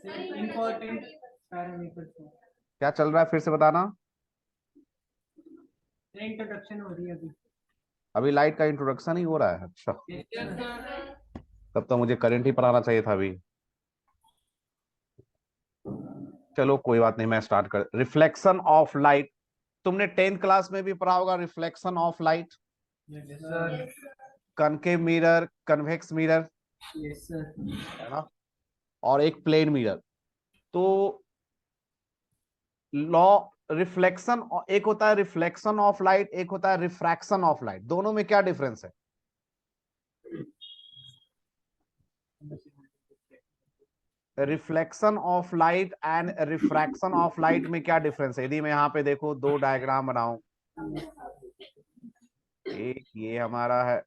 Important parameters क्या चल रहा है, फिर से बताना। इंट्रोडक्शन हो रही है अभी। अभी लाइट का इंट्रोडक्शन ही हो रहा है? अच्छा, तब तो मुझे करंट ही पढ़ाना चाहिए था अभी। चलो कोई बात नहीं, मैं स्टार्ट कर। रिफ्लेक्शन ऑफ लाइट, तुमने 10th क्लास में भी पढ़ा होगा reflection of light. Concave mirror, convex mirror, yes sir. है ना, और एक प्लेन मिरर। तो लॉ रिफ्लेक्शन, एक होता है रिफ्लेक्शन ऑफ लाइट, एक होता है रिफ्रैक्शन ऑफ लाइट। दोनों में क्या डिफरेंस है? Reflection of light and refraction of light में क्या डिफरेंस है? यदि मैं यहाँ पे देखो दो डायग्राम बनाऊं, एक ये हमारा है,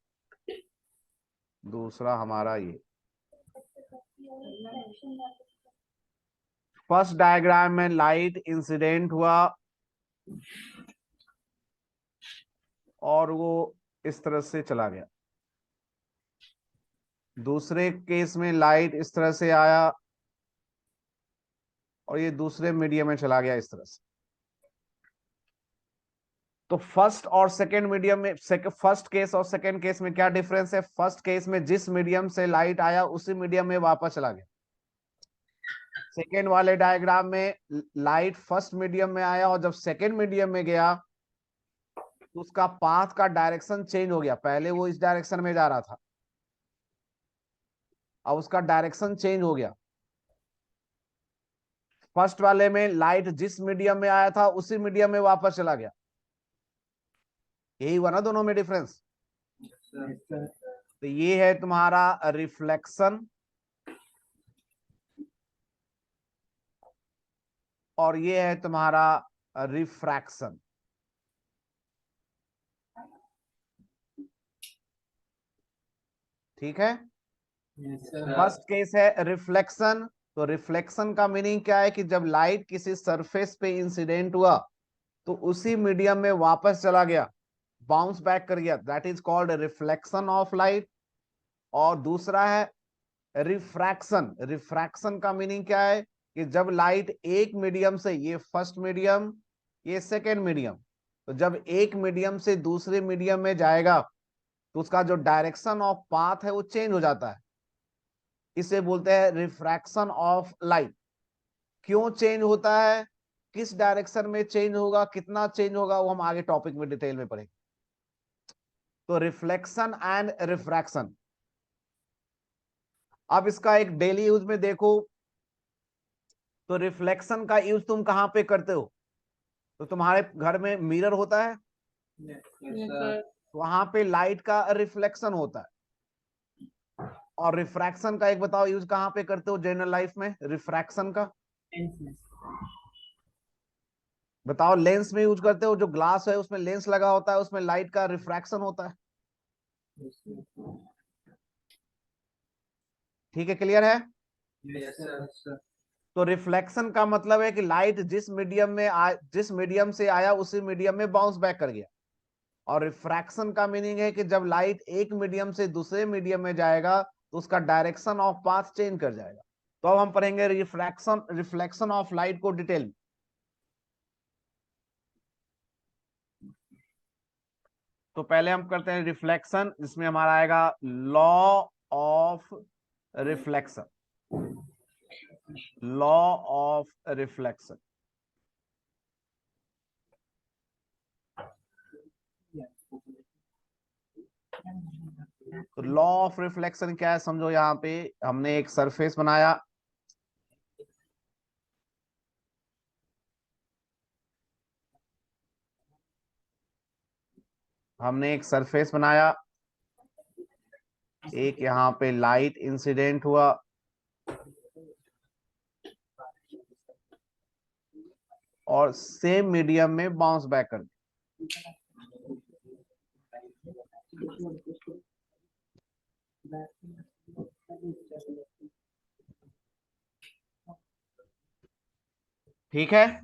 दूसरा हमारा ये। फर्स्ट डायग्राम में लाइट इंसिडेंट हुआ और वो इस तरह से चला गया। दूसरे केस में लाइट इस तरह से आया और ये दूसरे मीडियम में चला गया इस तरह से। तो फर्स्ट और सेकेंड मीडियम में, फर्स्ट केस और सेकेंड केस में क्या डिफरेंस है? फर्स्ट केस में जिस मीडियम से लाइट आया उसी मीडियम में वापस चला गया। सेकेंड वाले डायग्राम में लाइट फर्स्ट मीडियम में आया और जब सेकेंड मीडियम में गया तो उसका पाथ का डायरेक्शन चेंज हो गया। पहले वो इस डायरेक्शन में जा रहा था, अब उसका डायरेक्शन चेंज हो गया। फर्स्ट वाले में लाइट जिस मीडियम में आया था उसी मीडियम में वापस चला गया। यही हुआ ना दोनों में डिफरेंस। तो ये है तुम्हारा रिफ्लेक्शन और ये है तुम्हारा रिफ्रैक्शन। ठीक है। फर्स्ट केस है रिफ्लेक्शन। तो रिफ्लेक्शन का मीनिंग क्या है? कि जब लाइट किसी सरफेस पे इंसिडेंट हुआ तो उसी मीडियम में वापस चला गया, बाउंस बैक कर गया, that is called reflection of light. और दूसरा है रिफ्रैक्शन। रिफ्रैक्शन का मीनिंग क्या है? कि जब लाइट एक मीडियम से, ये फर्स्ट मीडियम, ये सेकेंड मीडियम, तो जब एक मीडियम से दूसरे मीडियम में जाएगा तो उसका जो डायरेक्शन ऑफ पाथ है वो चेंज हो जाता है। इसे बोलते हैं रिफ्रैक्शन ऑफ लाइट। क्यों चेंज होता है, किस डायरेक्शन में चेंज होगा, कितना चेंज होगा, वो हम आगे टॉपिक में डिटेल में पढ़ेंगे। तो रिफ्लेक्शन एंड रिफ्रैक्शन। अब इसका एक डेली यूज में देखो तो रिफ्लेक्शन का यूज तुम कहां पे करते हो? तो तुम्हारे घर में मिरर होता है, वहां पे लाइट का रिफ्लेक्शन होता है। और रिफ्रैक्शन का एक बताओ यूज कहां पे करते हो जनरल लाइफ में रिफ्रैक्शन का? बताओ। लेंस में यूज करते हो, जो ग्लास है उसमें लेंस लगा होता है, उसमें लाइट का रिफ्रैक्शन होता है। ठीक है, क्लियर है? Yes sir. तो रिफ्लेक्शन का मतलब है कि लाइट जिस मीडियम में जिस मीडियम से आया उसी मीडियम में बाउंस बैक कर गया। और रिफ्रैक्शन का मीनिंग है कि जब लाइट एक मीडियम से दूसरे मीडियम में जाएगा तो उसका डायरेक्शन ऑफ पाथ चेंज कर जाएगा। तो अब हम पढ़ेंगे रिफ्लेक्शन ऑफ लाइट को डिटेल में। तो पहले हम करते हैं रिफ्लेक्शन, जिसमें हमारा आएगा law of reflection. Law of reflection. तो लॉ ऑफ रिफ्लेक्शन क्या है समझो। यहाँ पे हमने एक सरफेस बनाया, हमने एक सरफेस बनाया, एक यहाँ पे लाइट इंसिडेंट हुआ और सेम मीडियम में बाउंस बैक कर दिया। ठीक है।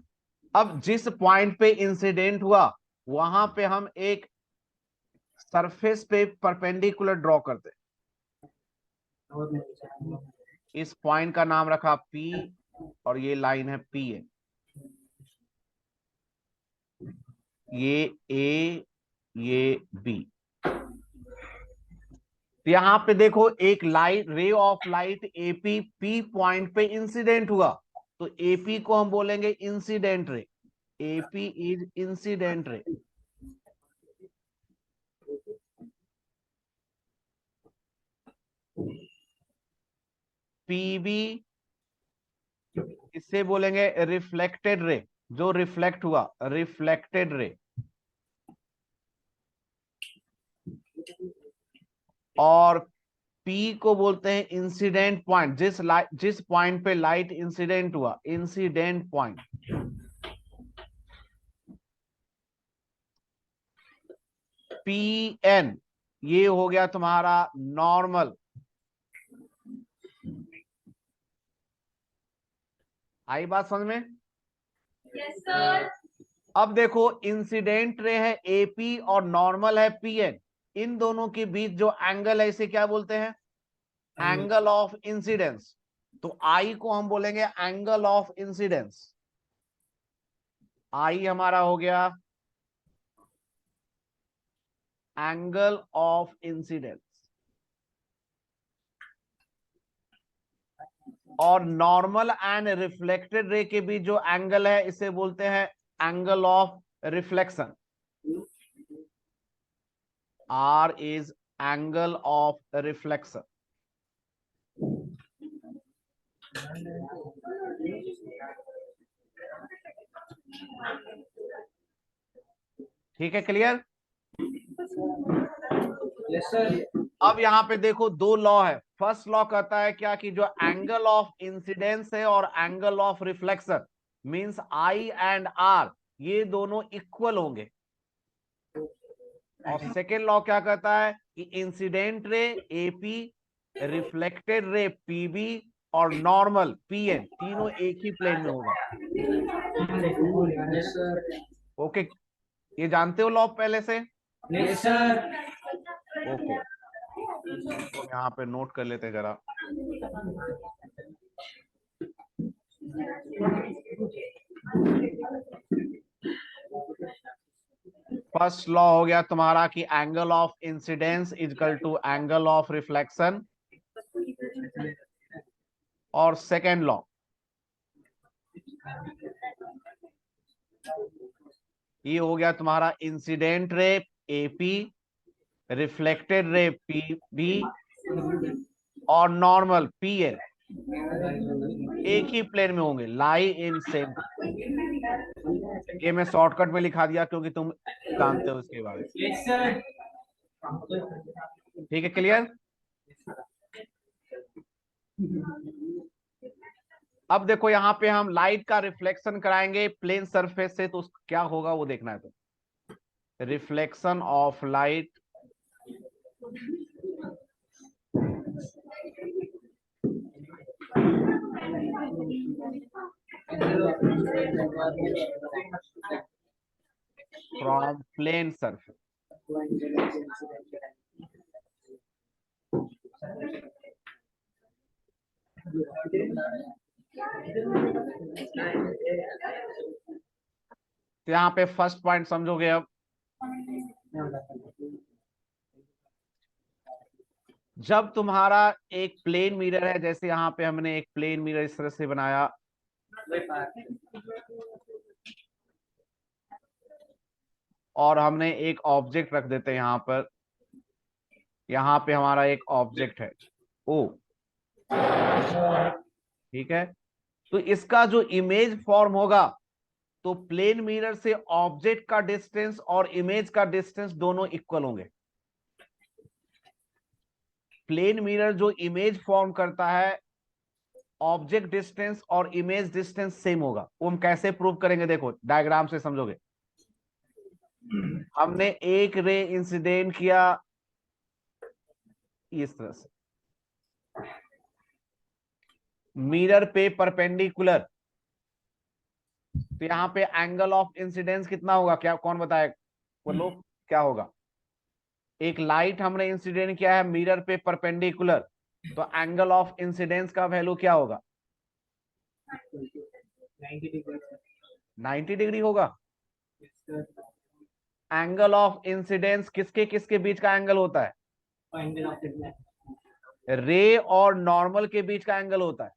अब जिस पॉइंट पे इंसिडेंट हुआ वहां पे हम एक सरफेस पे परपेंडिकुलर ड्रॉ करते हैं। इस पॉइंट का नाम रखा P और ये लाइन है पी एन, ये ए ये बी। तो यहां पे देखो एक light ray of light AP P point पे इंसिडेंट हुआ, तो एपी को हम बोलेंगे incident ray, AP is incident ray. PB इससे बोलेंगे रिफ्लेक्टेड रे, जो रिफ्लेक्ट हुआ, रिफ्लेक्टेड रे। और पी को बोलते हैं इंसिडेंट पॉइंट, जिस पॉइंट पे लाइट इंसिडेंट हुआ, इंसिडेंट पॉइंट। पी एन ये हो गया तुम्हारा नॉर्मल। आई बात समझ में? Yes sir. अब देखो इंसिडेंट रे है एपी और नॉर्मल है पीएन, इन दोनों के बीच जो एंगल है इसे क्या बोलते हैं? Angle of incidence. तो आई को हम बोलेंगे एंगल ऑफ इंसिडेंस। आई हमारा हो गया एंगल ऑफ इंसिडेंस। और नॉर्मल एंड रिफ्लेक्टेड रे के बीच जो एंगल है इसे बोलते हैं angle of reflection. R is angle of reflection. ठीक है, क्लियर? Yes sir. अब यहां पे देखो दो लॉ है। फर्स्ट लॉ कहता है क्या कि जो एंगल ऑफ इंसिडेंस है और angle of reflection means i and r ये दोनों इक्वल होंगे। और सेकेंड लॉ क्या कहता है कि incident ray AP, reflected ray PB और नॉर्मल पीएन तीनों एक ही प्लेन में होगा। Yes sir. ओके, ये जानते हो लॉ पहले से? Yes sir. ओके, तो यहाँ पे नोट कर लेते जरा। फर्स्ट लॉ हो गया तुम्हारा कि angle of incidence is equal to angle of reflection. और सेकेंड लॉ ये हो गया तुम्हारा incident ray AP, reflected ray PB और नॉर्मल पीएन एक ही प्लेन में होंगे, लाई इन सेम। ये मैं शॉर्टकट में लिखा दिया क्योंकि तुम जानते हो इसके बारे में। Yes sir. ठीक है, क्लियर? अब देखो यहाँ पे हम लाइट का रिफ्लेक्शन कराएंगे प्लेन सरफेस से, तो क्या होगा वो देखना है। तो reflection of light from plane surface. तो यहाँ पे फर्स्ट पॉइंट समझोगे। अब जब तुम्हारा एक प्लेन मिरर है, जैसे यहाँ पे हमने एक प्लेन मिरर इस तरह से बनाया, और हमने एक ऑब्जेक्ट रख देते हैं यहाँ पर। यहाँ पे हमारा एक ऑब्जेक्ट है ओ, ठीक है। तो इसका जो इमेज फॉर्म होगा, तो प्लेन मिरर से ऑब्जेक्ट का डिस्टेंस और इमेज का डिस्टेंस दोनों इक्वल होंगे। प्लेन मिरर जो इमेज फॉर्म करता है, ऑब्जेक्ट डिस्टेंस और इमेज डिस्टेंस सेम होगा। वो हम कैसे प्रूव करेंगे, देखो डायग्राम से समझोगे। हमने एक रे इंसिडेंट किया इस तरह से मिरर पे परपेंडिकुलर, तो यहां पे एंगल ऑफ इंसिडेंस कितना होगा, क्या कौन बताए बोलो क्या होगा? एक लाइट हमने इंसिडेंट किया है मिरर पे परपेंडिकुलर, तो एंगल ऑफ इंसिडेंस का वैल्यू क्या होगा? 90 डिग्री होगा। एंगल ऑफ इंसिडेंस किसके किसके बीच का एंगल होता है? रे और नॉर्मल के बीच का एंगल होता है,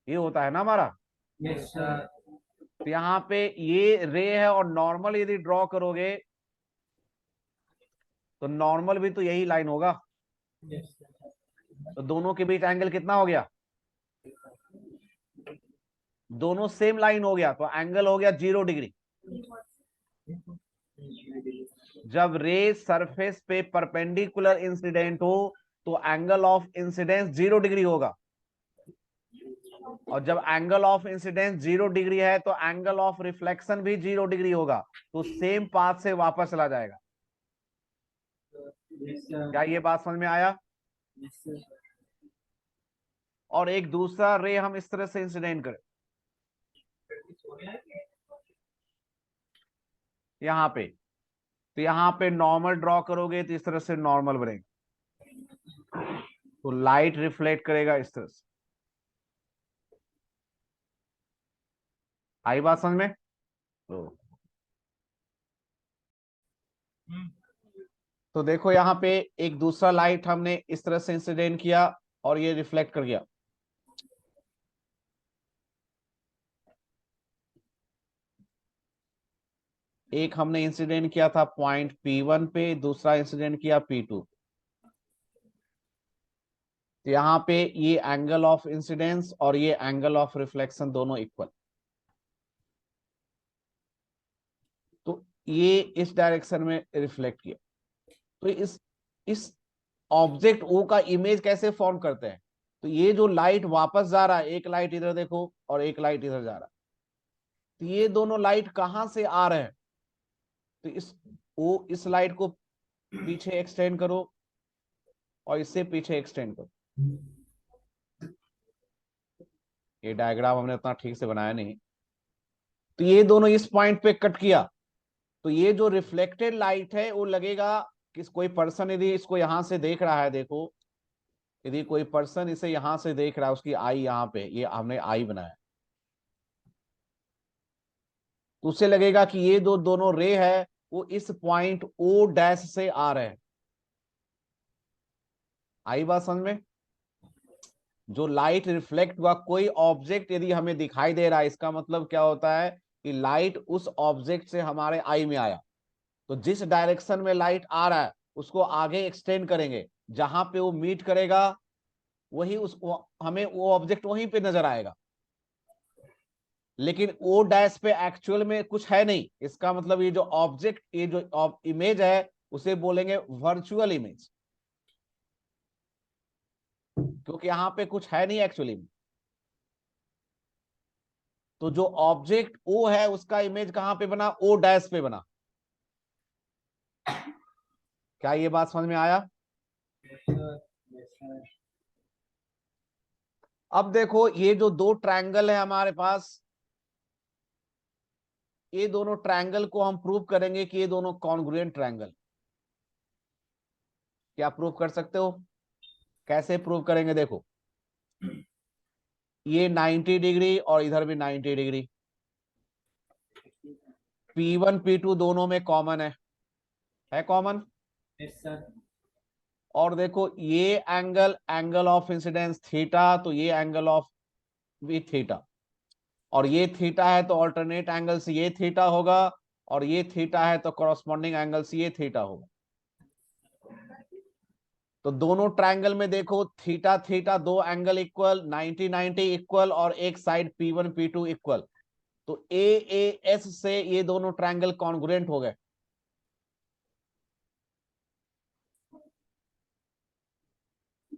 ये होता है ना हमारा। Yes sir. तो यहाँ पे ये रे है और नॉर्मल यदि ड्रॉ करोगे तो नॉर्मल भी तो यही लाइन होगा, तो दोनों के बीच एंगल कितना हो गया? दोनों सेम लाइन हो गया, तो एंगल हो गया 0 डिग्री। जब रे सरफेस पे परपेंडिकुलर इंसिडेंट हो तो एंगल ऑफ इंसिडेंस 0 डिग्री होगा, और जब एंगल ऑफ इंसिडेंस 0 डिग्री है तो एंगल ऑफ रिफ्लेक्शन भी 0 डिग्री होगा, तो सेम पाथ से वापस चला जाएगा। क्या ये बात समझ में आया? और एक दूसरा रे हम इस तरह से इंसिडेंट करें यहाँ पे, तो यहाँ पे नॉर्मल ड्रॉ करोगे तो इस तरह से नॉर्मल बनेगा, तो लाइट रिफ्लेक्ट करेगा इस तरह से। आई बात समझ में? तो देखो यहाँ पे एक दूसरा लाइट हमने इस तरह से इंसिडेंट किया और ये रिफ्लेक्ट कर गया। एक हमने इंसिडेंट किया था पॉइंट P1 पे, दूसरा इंसिडेंट किया P2। तो यहाँ पे ये एंगल ऑफ इंसिडेंस और ये एंगल ऑफ रिफ्लेक्शन दोनों इक्वल, तो ये इस डायरेक्शन में रिफ्लेक्ट किया। तो इस ऑब्जेक्ट O का इमेज कैसे फॉर्म करते हैं? तो ये जो लाइट वापस जा रहा है, एक लाइट इधर देखो और एक लाइट इधर जा रहा है, तो ये दोनों लाइट कहां से आ रहे हैं? तो इस लाइट को पीछे एक्सटेंड करो और इससे पीछे एक्सटेंड करो। ये डायग्राम हमने उतना ठीक से बनाया नहीं, तो ये दोनों इस पॉइंट पे कट किया, तो ये जो रिफ्लेक्टेड लाइट है वो लगेगा कि कोई पर्सन यदि इसको यहां से देख रहा है, देखो यदि कोई पर्सन इसे यहां से देख रहा है, उसकी आई यहाँ पे, ये हमने आई बनाया, तो उसे लगेगा कि ये दोनों रे है वो इस पॉइंट O डैश से आ रहे हैं। आई बात समझ में? जो लाइट रिफ्लेक्ट हुआ, कोई ऑब्जेक्ट यदि हमें दिखाई दे रहा है, इसका मतलब क्या होता है कि लाइट उस ऑब्जेक्ट से हमारे आई में आया, तो जिस डायरेक्शन में लाइट आ रहा है उसको आगे एक्सटेंड करेंगे, जहां पे वो मीट करेगा वही हमें वो ऑब्जेक्ट वहीं पे नजर आएगा। लेकिन O डैश पे एक्चुअल में कुछ है नहीं, इसका मतलब ये जो ऑब्जेक्ट, ये जो इमेज है उसे बोलेंगे वर्चुअल इमेज, क्योंकि यहां पे कुछ है नहीं एक्चुअली में। तो जो ऑब्जेक्ट O है उसका इमेज कहां पे बना? O डैश पे बना। क्या ये बात समझ में आया? अब देखो ये जो दो ट्रायंगल है हमारे पास, ये दोनों ट्रायंगल को हम प्रूव करेंगे कि ये दोनों कॉन्ग्रुएंट ट्रायंगल। क्या प्रूव कर सकते हो? कैसे प्रूव करेंगे? देखो ये 90 डिग्री और इधर भी 90 डिग्री, P1 P2 दोनों में कॉमन है कॉमन। और देखो ये एंगल ऑफ इंसिडेंस थीटा, तो ये एंगल ऑफ भी थीटा, और ये थीटा है तो ऑल्टरनेट एंगल से ये थीटा होगा, और ये थीटा है तो कॉरस्पॉन्डिंग एंगल से ये थीटा होगा। तो दोनों ट्रायंगल में देखो थीटा थीटा दो एंगल इक्वल, 90 90 इक्वल, और एक साइड P1 P2 इक्वल, तो AAS से ये दोनों ट्रायंगल कॉन्ग्रुएंट हो गए।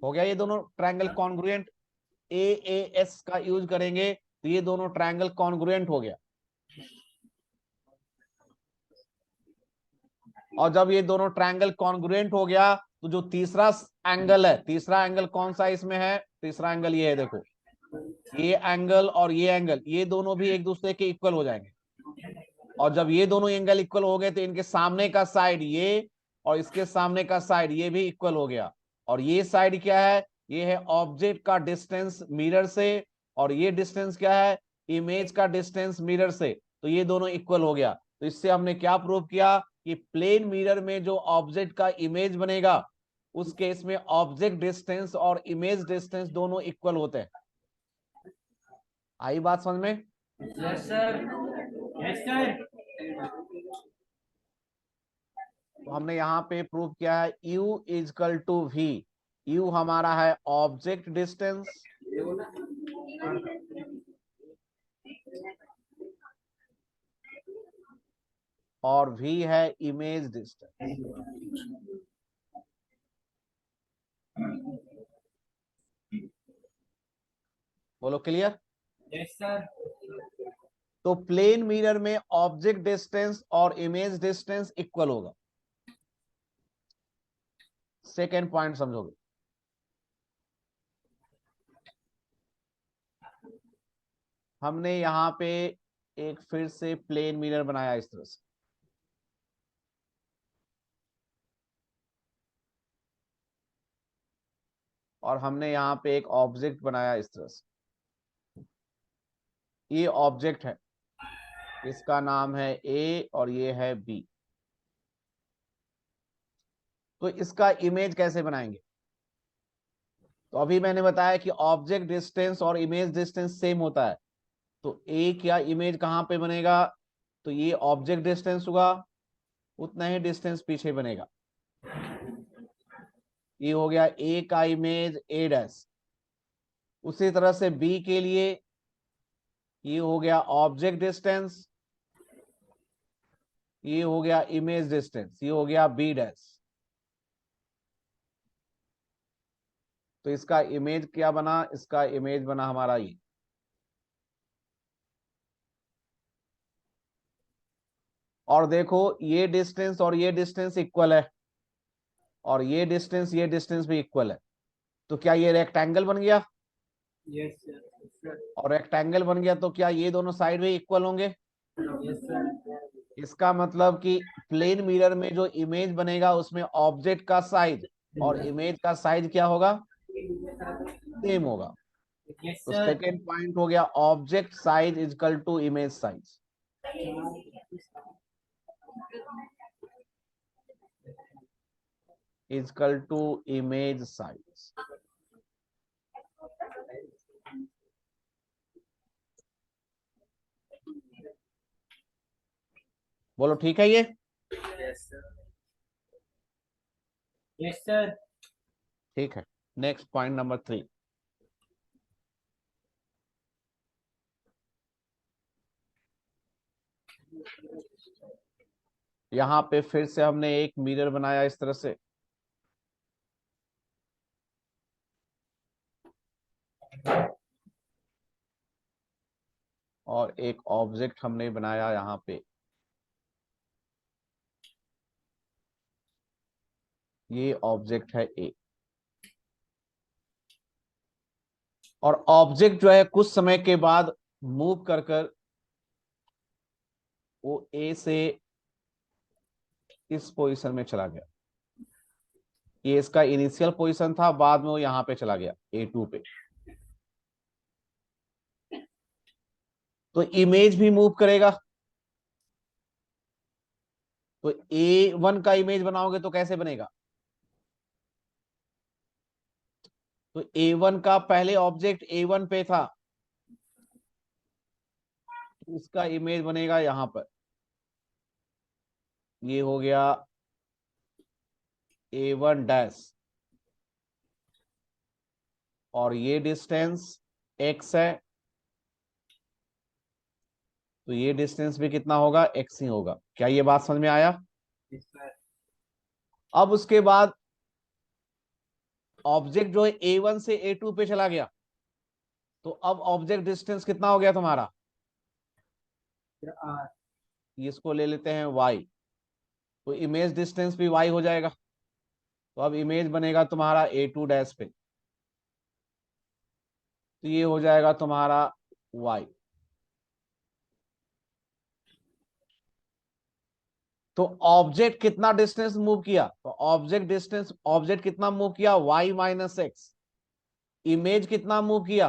हो गया ये दोनों ट्रायंगल कॉन्ग्रुएंट। AAS का यूज करेंगे तो ये दोनों ट्रायंगल कॉन्ग्रुएंट हो गया। और जब ये दोनों ट्रायंगल कॉन्ग्रुएंट हो गया तो जो तीसरा एंगल है, तीसरा एंगल कौन सा इसमें है? तीसरा एंगल ये है, देखो ये एंगल और ये एंगल, ये दोनों भी एक दूसरे के इक्वल हो जाएंगे। और जब ये दोनों एंगल इक्वल हो गए तो इनके सामने का साइड ये और इसके सामने का साइड ये भी इक्वल हो गया। और ये साइड क्या है? ये है ऑब्जेक्ट का डिस्टेंस मिरर से, और ये डिस्टेंस क्या है, इमेज का डिस्टेंस मिरर से, तो ये दोनों इक्वल हो गया। तो इससे हमने क्या प्रूव किया कि प्लेन मिरर में जो ऑब्जेक्ट का इमेज बनेगा उस केस में ऑब्जेक्ट डिस्टेंस और इमेज डिस्टेंस दोनों इक्वल होते हैं। आई बात समझ में? Yes sir. Yes sir. तो हमने यहाँ पे प्रूव किया है u equal to v। u हमारा है ऑब्जेक्ट डिस्टेंस और v है इमेज डिस्टेंस। बोलो क्लियर? Yes sir. तो प्लेन मिरर में ऑब्जेक्ट डिस्टेंस और इमेज डिस्टेंस इक्वल होगा। सेकेंड पॉइंट समझोगे? हमने यहां पे एक फिर से प्लेन मिरर बनाया इस तरह से, और हमने यहां पे एक ऑब्जेक्ट बनाया इस तरह से। ये ऑब्जेक्ट है, इसका नाम है ए और ये है बी। तो इसका इमेज कैसे बनाएंगे? तो अभी मैंने बताया कि ऑब्जेक्ट डिस्टेंस और इमेज डिस्टेंस सेम होता है, तो ए क्या इमेज कहां पे बनेगा, तो ये ऑब्जेक्ट डिस्टेंस हुआ, उतना ही डिस्टेंस पीछे बनेगा। ये हो गया ए का इमेज ए डैश। उसी तरह से बी के लिए ये हो गया ऑब्जेक्ट डिस्टेंस, ये हो गया इमेज डिस्टेंस, ये हो गया बी डैश। तो इसका इमेज क्या बना, इसका इमेज बना हमारा ये। और देखो ये डिस्टेंस और ये डिस्टेंस इक्वल है, और ये डिस्टेंस भी इक्वल है। तो क्या ये रेक्टेंगल बन गया? Yes sir. और रेक्टेंगल बन गया तो क्या ये दोनों साइड भी इक्वल होंगे? Yes sir. इसका मतलब कि प्लेन मिरर में जो इमेज बनेगा उसमें ऑब्जेक्ट का साइज और इमेज का साइज क्या होगा, सेम होगा। यस तो सर। सेकेंड पॉइंट हो गया object size equal to image size. Equal to image size. बोलो ठीक है ये? Yes sir. Yes sir. ठीक है। Next point number 3। यहां पे फिर से हमने एक मिरर बनाया इस तरह से, और एक ऑब्जेक्ट हमने बनाया यहां पे। ये ऑब्जेक्ट है ए, और ऑब्जेक्ट जो है कुछ समय के बाद मूव कर कर वो ए से इस पोजीशन में चला गया। ये इसका इनिशियल पोजीशन था, बाद में वो यहां पे चला गया A2 पे। तो इमेज भी मूव करेगा। तो A1 का इमेज बनाओगे तो कैसे बनेगा? तो A1 का पहले ऑब्जेक्ट A1 पे था, तो इसका इमेज बनेगा यहां पर। ये हो गया A1 डैश, और ये डिस्टेंस x है, तो ये डिस्टेंस भी कितना होगा, x ही होगा। क्या ये बात समझ में आया? Yes sir. अब उसके बाद ऑब्जेक्ट जो है A1 से A2 पे चला गया, तो अब ऑब्जेक्ट डिस्टेंस कितना हो गया तुम्हारा, आर। इसको ले लेते हैं y, तो इमेज डिस्टेंस भी y हो जाएगा। तो अब इमेज बनेगा तुम्हारा A2 डैश पे, तो ये हो जाएगा तुम्हारा y। तो ऑब्जेक्ट कितना डिस्टेंस मूव किया, तो ऑब्जेक्ट कितना मूव किया, y माइनस एक्स। इमेज कितना मूव किया,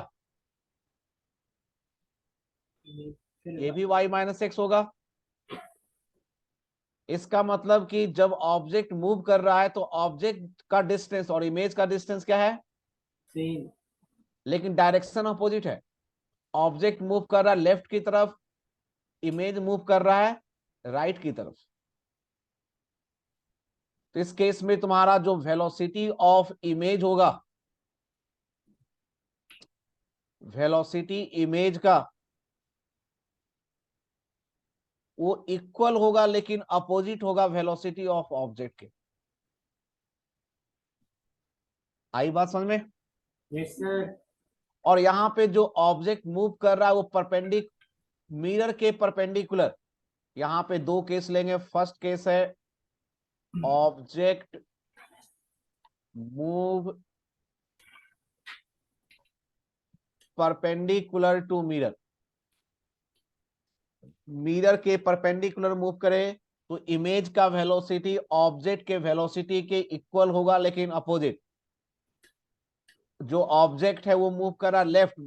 ये भी y माइनस एक्स होगा। इसका मतलब कि जब ऑब्जेक्ट मूव कर रहा है तो ऑब्जेक्ट का डिस्टेंस और इमेज का डिस्टेंस क्या है, सेम। लेकिन डायरेक्शन अपोजिट है। ऑब्जेक्ट मूव कर रहा है लेफ्ट की तरफ, इमेज मूव कर रहा है राइट की तरफ। तो इस केस में तुम्हारा जो वेलोसिटी ऑफ इमेज होगा, वेलोसिटी इमेज का वो इक्वल होगा लेकिन अपोजिट होगा वेलोसिटी ऑफ ऑब्जेक्ट के। आई बात समझ में? Yes sir. और यहां पे जो ऑब्जेक्ट मूव कर रहा है वो मिरर के परपेंडिकुलर। यहां पे दो केस लेंगे। फर्स्ट केस है object move perpendicular to mirror. Mirror के परपेंडिकुलर मूव करे तो इमेज का वेलोसिटी ऑब्जेक्ट के वेलोसिटी के इक्वल होगा लेकिन अपोजिट। जो ऑब्जेक्ट है वो मूव कर रहा लेफ्ट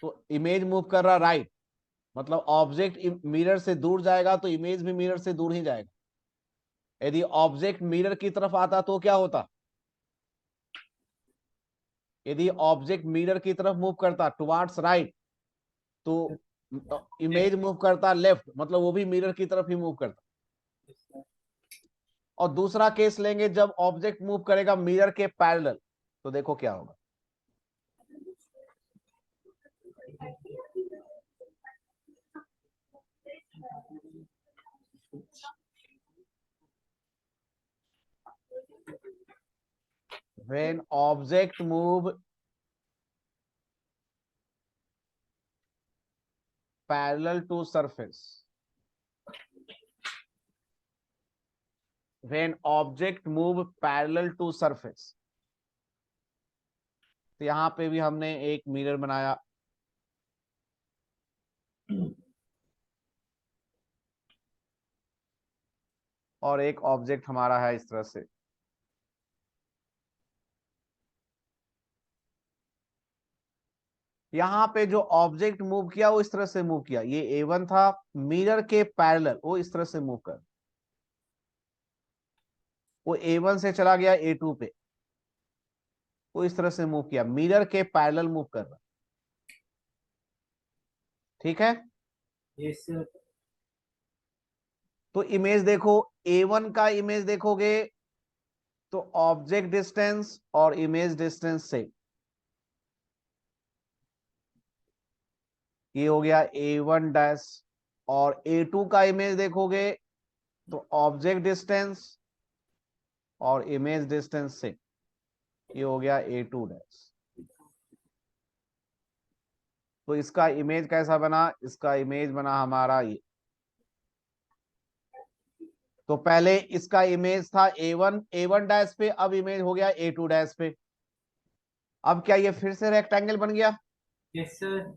तो इमेज मूव कर रहा राइट। मतलब ऑब्जेक्ट मिरर से दूर जाएगा तो इमेज भी मिरर से दूर ही जाएगा। यदि ऑब्जेक्ट मिरर की तरफ आता तो क्या होता, यदि ऑब्जेक्ट मिरर की तरफ मूव करता टुवार्ड्स राइट तो इमेज मूव करता लेफ्ट, मतलब वो भी मिरर की तरफ ही मूव करता। और दूसरा केस लेंगे जब ऑब्जेक्ट मूव करेगा मिरर के पैरेलल, तो देखो क्या होगा। when object move parallel to surface, when object move parallel to surface, तो यहां पे भी हमने एक मिरर बनाया। और एक ऑब्जेक्ट हमारा है इस तरह से। यहां पे जो ऑब्जेक्ट मूव किया वो इस तरह से मूव किया, ये A1 था, मिरर के पैरेलल वो इस तरह से मूव कर, वो A1 से चला गया A2 पे, वो इस तरह से मूव किया, मिरर के पैरेलल मूव कर रहा। ठीक है। Yes sir. तो इमेज देखो, A1 का इमेज देखोगे तो ऑब्जेक्ट डिस्टेंस और इमेज डिस्टेंस से ये हो गया A1 डैश। और A2 का इमेज देखोगे तो ऑब्जेक्ट डिस्टेंस और इमेज डिस्टेंस से ये हो गया A2 डैश। तो इसका इमेज कैसा बना, इसका इमेज बना हमारा ये। तो पहले इसका इमेज था A1 डैश पे, अब इमेज हो गया A2 डैश पे। अब क्या ये फिर से रेक्टेंगल बन गया? Yes sir.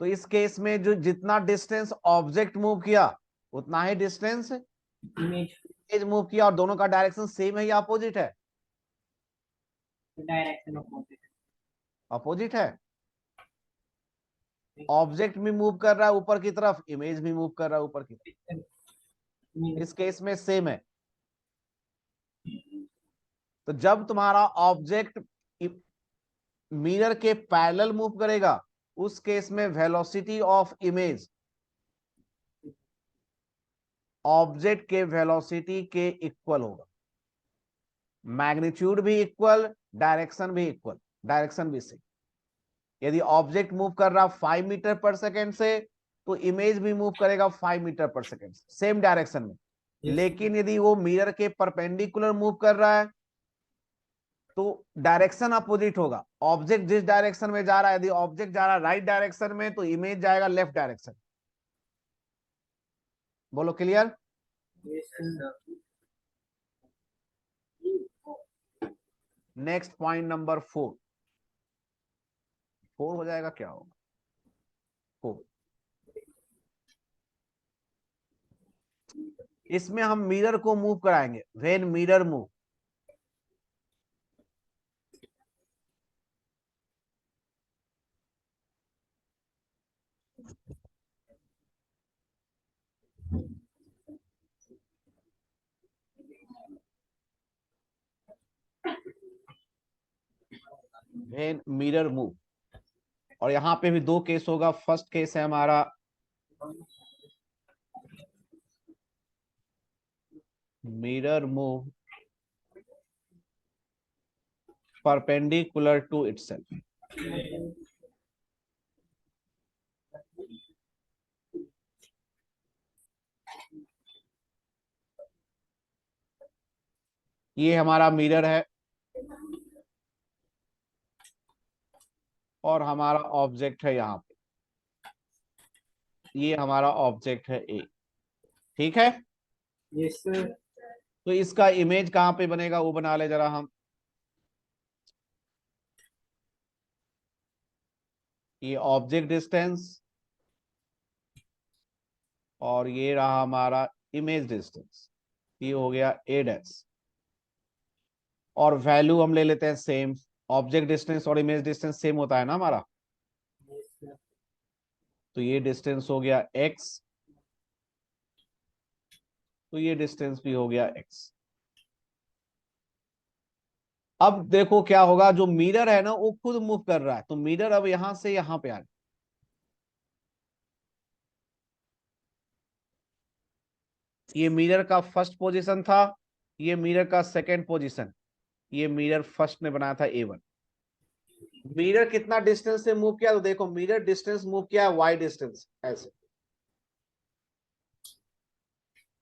तो इस केस में जो जितना डिस्टेंस ऑब्जेक्ट मूव किया उतना ही डिस्टेंस इमेज मूव किया, और दोनों का डायरेक्शन सेम है या अपोजिट है? Direction opposite. अपोजिट है। ऑब्जेक्ट भी मूव कर रहा है ऊपर की तरफ, इमेज भी मूव कर रहा है ऊपर की तरफ। इस केस में सेम है। तो जब तुम्हारा ऑब्जेक्ट मिरर के पैरेलल मूव करेगा उस केस में वेलोसिटी ऑफ इमेज ऑब्जेक्ट के वेलोसिटी के इक्वल होगा। मैग्नीट्यूड भी इक्वल, डायरेक्शन भी इक्वल, डायरेक्शन भी सेम। यदि ऑब्जेक्ट मूव कर रहा 5 मीटर पर सेकेंड से तो इमेज भी मूव करेगा 5 मीटर पर सेकेंड से, सेम डायरेक्शन में। लेकिन यदि वो मिरर के परपेंडिकुलर मूव कर रहा है तो डायरेक्शन अपोजिट होगा। ऑब्जेक्ट जिस डायरेक्शन में जा रहा है, यदि ऑब्जेक्ट जा रहा है राइट डायरेक्शन में तो इमेज जाएगा लेफ्ट डायरेक्शन। बोलो क्लियर? नेक्स्ट पॉइंट नंबर 4 हो जाएगा, क्या होगा 4। इसमें हम मिरर को मूव कराएंगे। When mirror move, when mirror move. और यहाँ पे भी दो केस होगा। फर्स्ट केस है हमारा mirror move perpendicular to itself. ये हमारा मिरर है और हमारा ऑब्जेक्ट है यहाँ पे, ये हमारा ऑब्जेक्ट है ए। ठीक है, यस सर। तो इसका इमेज कहाँ पे बनेगा वो बना ले जरा हम। ये ऑब्जेक्ट डिस्टेंस और ये रहा हमारा इमेज डिस्टेंस, ये हो गया ए डैश। और वैल्यू हम ले लेते हैं सेम। ऑब्जेक्ट डिस्टेंस और इमेज डिस्टेंस सेम होता है ना हमारा, यस सर। तो ये डिस्टेंस हो गया x, तो ये डिस्टेंस भी हो गया x। अब देखो क्या होगा, जो मिरर है ना वो खुद मूव कर रहा है, तो मिरर अब यहां से यहां पे आ गया। ये मिरर का फर्स्ट पोजीशन था, ये मिरर का सेकंड पोजीशन, ये मिरर फर्स्ट ने बनाया था A1। मिरर कितना डिस्टेंस से मूव किया, तो देखो मिरर डिस्टेंस मूव किया है y डिस्टेंस ऐसे।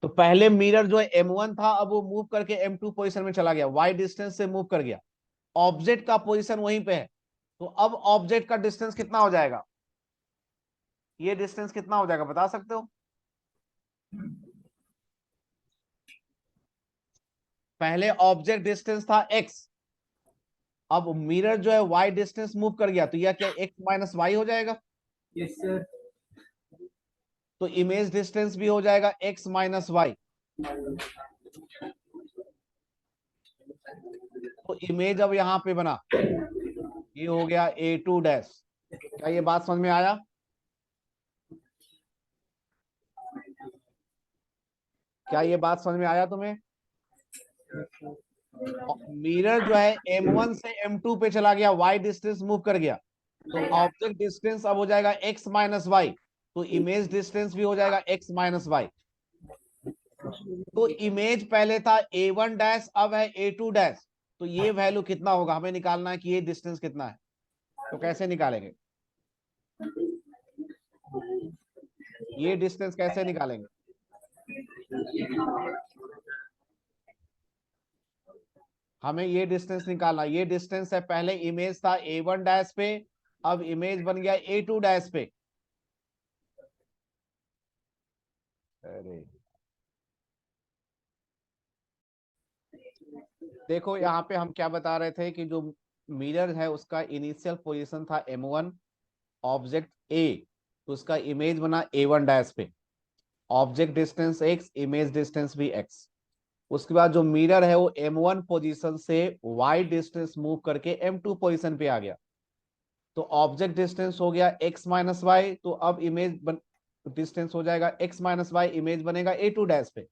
तो पहले मिरर जो है M1 था, अब वो मूव करके M2 पोजीशन में चला गया, y डिस्टेंस से मूव कर गया। ऑब्जेक्ट का पोजीशन वहीं पे है, तो अब ऑब्जेक्ट का डिस्टेंस कितना हो जाएगा, ये डिस्टेंस कितना हो जाएगा बता सकते हो। पहले ऑब्जेक्ट डिस्टेंस था x, अब मिरर जो है y डिस्टेंस मूव कर गया, तो यह क्या x माइनस वाई हो जाएगा। Yes sir. तो इमेज डिस्टेंस भी हो जाएगा x माइनस वाई। तो इमेज अब यहां पे बना, ये हो गया A2 डैश। क्या ये बात समझ में आया। क्या ये बात समझ में आया तुम्हें। मिरर जो है M1 से M2 पे चला गया, y डिस्टेंस मूव कर गया, तो ऑब्जेक्ट डिस्टेंस अब हो जाएगा x माइनस वाई, तो इमेज डिस्टेंस भी हो जाएगा x माइनस वाई। तो इमेज पहले था A1 डैश, अब है A2 डैश, तो ये वैल्यू कितना होगा हमें निकालना है कि ये डिस्टेंस कितना है। तो कैसे निकालेंगे, ये डिस्टेंस कैसे निकालेंगे। हमें ये डिस्टेंस निकालना, ये डिस्टेंस है, पहले इमेज था A1 डैश पे, अब इमेज बन गया A2 डैश पे। अरे देखो यहाँ पे हम क्या बता रहे थे कि जो मिरर है उसका इनिशियल पोजीशन था M1, ऑब्जेक्ट A, तो उसका इमेज बना A1 डैश पे, object distance x, image distance भी x। उसके बाद जो मिरर है वो M1 पोजीशन से y डिस्टेंस मूव करके M2 पोजीशन पे आ गया, तो ऑब्जेक्ट डिस्टेंस हो गया x माइनस वाई, तो अब इमेज डिस्टेंस हो जाएगा x माइनस वाई, इमेज बनेगा A2 डैश पे।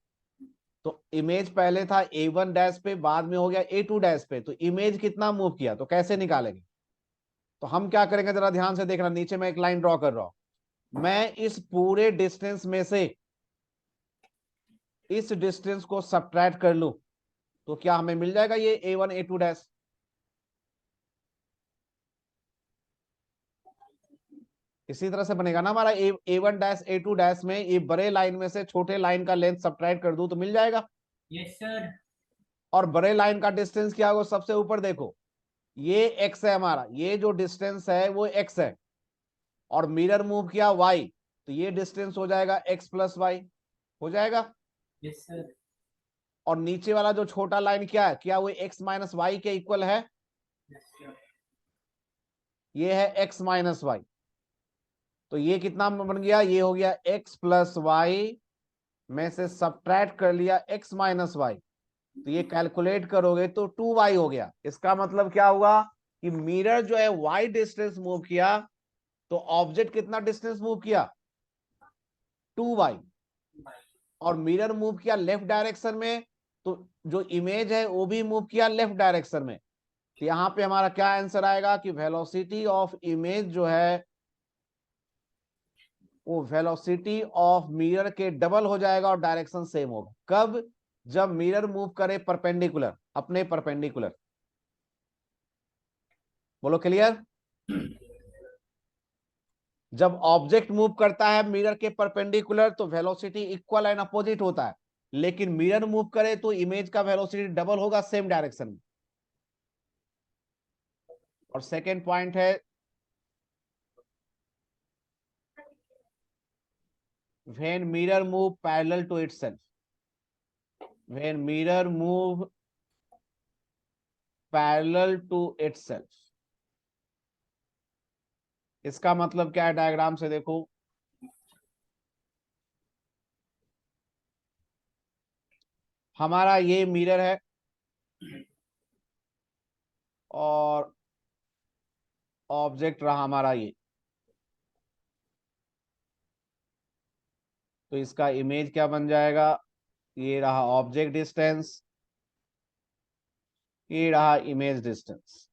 तो इमेज पहले था A1 डैश पे, बाद में हो गया A2 डैश पे, तो इमेज कितना मूव किया, तो कैसे निकालेंगे। तो हम क्या करेंगे जरा ध्यान से देखना, नीचे मैं एक लाइन ड्रॉ कर रहा हूं, मैं इस पूरे डिस्टेंस में से इस डिस्टेंस को सब्ट्रैक्ट कर लूं, तो क्या हमें मिल जाएगा ये A1 A2 डैश। इसी तरह से बनेगा ना हमारा A1 डैश A2 डैश में ये बड़े लाइन में से छोटे लाइन का लेंथ सब्ट्रैक्ट कर दूं तो मिल जाएगा। Yes sir. और बड़े लाइन का डिस्टेंस क्या होगा, सबसे ऊपर देखो ये x है हमारा, ये जो डिस्टेंस है वो x है, और मिरर मूव किया y, तो ये डिस्टेंस हो जाएगा x प्लस वाई हो जाएगा। Yes sir. और नीचे वाला जो छोटा लाइन क्या है, क्या वो x माइनस वाई के इक्वल है, यस सर। ये है x माइनस वाई, तो ये कितना बन गया, ये हो गया x प्लस वाई में से सब्ट्रैक्ट कर लिया x माइनस वाई, तो ये कैलकुलेट करोगे तो 2y हो गया। इसका मतलब क्या हुआ कि मिरर जो है y डिस्टेंस मूव किया, तो ऑब्जेक्ट कितना डिस्टेंस मूव किया 2y, और मिरर मूव किया लेफ्ट डायरेक्शन में, तो जो इमेज है वो भी मूव किया लेफ्ट डायरेक्शन में। तो यहाँ पे हमारा क्या आंसर आएगा कि वेलोसिटी ऑफ इमेज जो है वो वेलोसिटी ऑफ मिरर के डबल हो जाएगा और डायरेक्शन सेम होगा। कब? जब मिरर मूव करे परपेंडिकुलर, अपने परपेंडिकुलर। बोलो क्लियर? जब ऑब्जेक्ट मूव करता है मिरर के परपेंडिकुलर तो वेलोसिटी इक्वल एंड अपोजिट होता है, लेकिन मिरर मूव करे तो इमेज का वेलोसिटी डबल होगा सेम डायरेक्शन में। और सेकेंड पॉइंट है when mirror move parallel to itself, when mirror move parallel to itself, इसका मतलब क्या है? डायग्राम से देखो, हमारा ये मिरर है और ऑब्जेक्ट रहा हमारा ये, तो इसका इमेज क्या बन जाएगा? ये रहा ऑब्जेक्ट डिस्टेंस, ये रहा इमेज डिस्टेंस।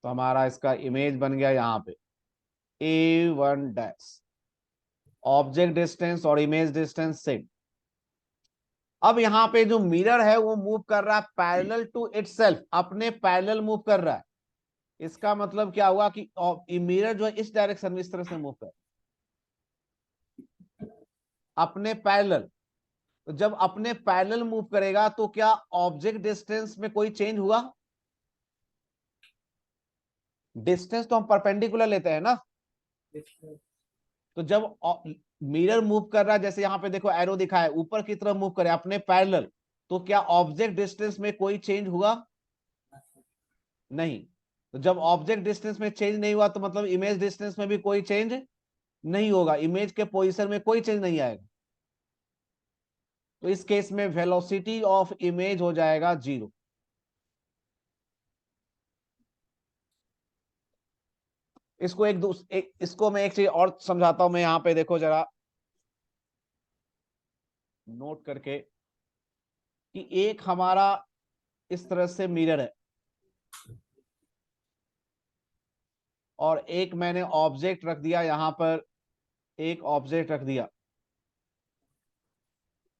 तो हमारा इसका इमेज बन गया यहाँ पे A1 डैश, ऑब्जेक्ट डिस्टेंस और इमेज डिस्टेंस सेम। अब यहाँ पे जो मिरर है वो मूव कर रहा है पैरेलल टू इटसेल्फ, अपने पैरेलल मूव कर रहा है। इसका मतलब क्या हुआ कि मिरर जो है इस डायरेक्शन में इस तरह से मूव कर अपने पैरेलल। तो जब अपने पैरेलल मूव करेगा तो क्या ऑब्जेक्ट डिस्टेंस में कोई चेंज हुआ? डिस्टेंस तो हम परपेंडिकुलर लेते हैं ना। Yes, sir. तो जब मिरर मूव कर रहा है, जैसे यहाँ पे देखो एरो दिखा है, ऊपर की तरफ मूव करे अपने पैरेलल, तो क्या ऑब्जेक्ट डिस्टेंस में कोई चेंज हुआ? नहीं। तो जब ऑब्जेक्ट डिस्टेंस में चेंज नहीं हुआ तो मतलब इमेज डिस्टेंस में भी कोई चेंज नहीं होगा, इमेज के पोजीशन में कोई चेंज नहीं आएगा। तो इस केस में वेलोसिटी ऑफ इमेज हो जाएगा 0। इसको मैं एक चीज और समझाता हूं। मैं यहां पे देखो जरा नोट करके कि एक हमारा इस तरह से मिरर है और एक मैंने ऑब्जेक्ट रख दिया यहां पर, एक ऑब्जेक्ट रख दिया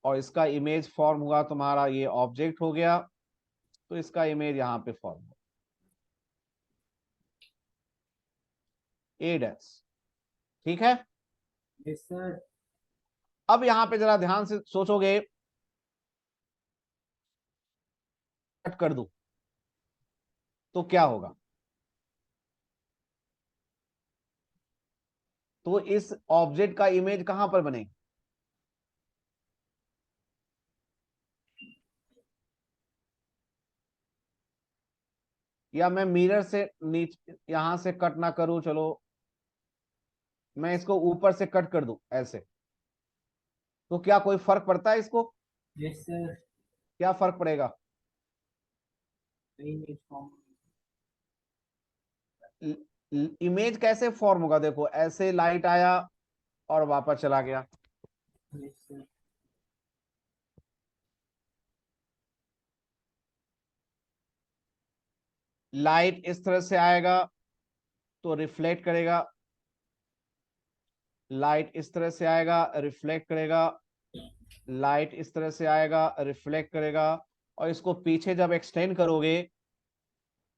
और इसका इमेज फॉर्म हुआ, तुम्हारा ये ऑब्जेक्ट हो गया, तो इसका इमेज यहां पे फॉर्म हुआ A डैश। ठीक है? Yes, sir. अब यहां पे जरा ध्यान से सोचोगे, कट कर दूं तो क्या होगा? तो इस ऑब्जेक्ट का इमेज कहां पर बनेगा? या मैं मिरर से नीचे यहां से कट ना करूं, चलो मैं इसको ऊपर से कट कर दूं ऐसे, तो क्या कोई फर्क पड़ता है इसको? Yes, sir. क्या फर्क पड़ेगा? Image form. इमेज कैसे फॉर्म होगा? देखो ऐसे लाइट आया और वापस चला गया, Yes, sir. लाइट इस तरह से आएगा तो रिफ्लेक्ट करेगा, लाइट इस तरह से आएगा रिफ्लेक्ट करेगा, लाइट इस तरह से आएगा रिफ्लेक्ट करेगा, और इसको पीछे जब एक्सटेंड करोगे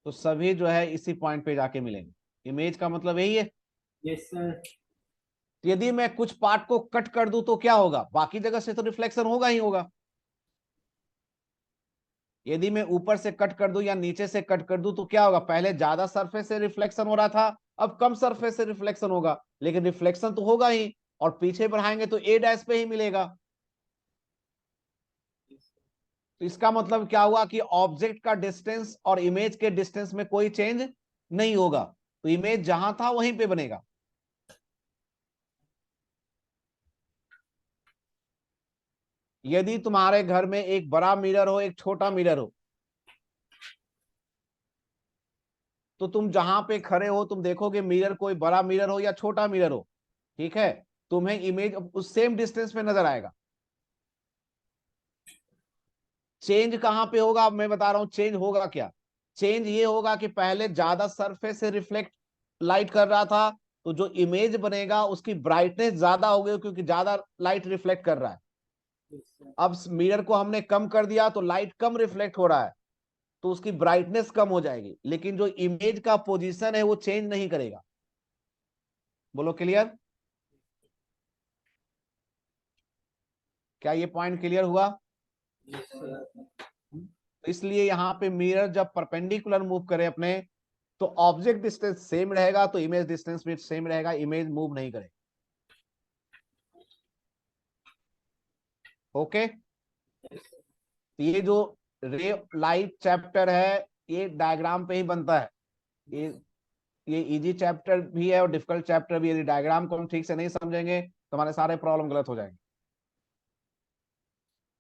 तो सभी जो है इसी पॉइंट पे जाके मिलेंगे। इमेज का मतलब यही है। Yes, sir. यदि मैं कुछ पार्ट को कट कर दूं तो क्या होगा? बाकी जगह से तो रिफ्लेक्शन होगा ही होगा। यदि मैं ऊपर से कट कर दूं या नीचे से कट कर दूं तो क्या होगा? पहले ज्यादा सरफेस से रिफ्लेक्शन हो रहा था, अब कम सरफेस से रिफ्लेक्शन होगा, लेकिन रिफ्लेक्शन तो होगा ही, और पीछे बढ़ाएंगे तो A डैश पे ही मिलेगा। तो इसका मतलब क्या हुआ कि ऑब्जेक्ट का डिस्टेंस और इमेज के डिस्टेंस में कोई चेंज नहीं होगा, तो इमेज जहां था वहीं पे बनेगा। यदि तुम्हारे घर में एक बड़ा मिरर हो, एक छोटा मिरर हो, तो तुम जहां पे खड़े हो तुम देखोगे मिरर कोई बड़ा मिरर हो या छोटा मिरर हो, ठीक है, तुम्हें इमेज उस सेम डिस्टेंस पे नजर आएगा। चेंज कहां पे होगा, अब मैं बता रहा हूं चेंज होगा क्या। चेंज ये होगा कि पहले ज्यादा सरफेस से रिफ्लेक्ट लाइट कर रहा था, तो जो इमेज बनेगा उसकी ब्राइटनेस ज्यादा हो गई क्योंकि ज्यादा लाइट रिफ्लेक्ट कर रहा है। yes sir, अब मिरर को हमने कम कर दिया तो लाइट कम रिफ्लेक्ट हो रहा है, तो उसकी ब्राइटनेस कम हो जाएगी, लेकिन जो इमेज का पोजीशन है वो चेंज नहीं करेगा। बोलो क्लियर? क्या ये पॉइंट क्लियर हुआ? yes sir, तो इसलिए यहां पे मिरर जब परपेंडिकुलर मूव करे अपने, तो ऑब्जेक्ट डिस्टेंस सेम रहेगा, तो इमेज डिस्टेंस भी सेम रहेगा, इमेज मूव नहीं करेगा। ओके, तो ये जो रे लाइट चैप्टर है ये डायग्राम पे ही बनता है। ये इजी चैप्टर भी है और डिफिकल्ट चैप्टर भी है। यदि डायग्राम को हम ठीक से नहीं समझेंगे तो हमारे सारे प्रॉब्लम गलत हो जाएंगे।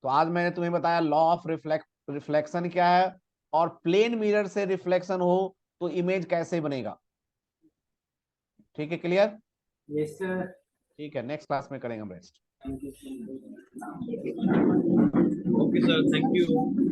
तो आज मैंने तुम्हें बताया लॉ ऑफ रिफ्लेक्शन क्या है, और प्लेन मिरर से रिफ्लेक्शन हो तो इमेज कैसे बनेगा। ठीक है, क्लियर? yes sir, ठीक है, नेक्स्ट क्लास में करेंगे हम rest. thank you sir. Okay, sir. Thank you.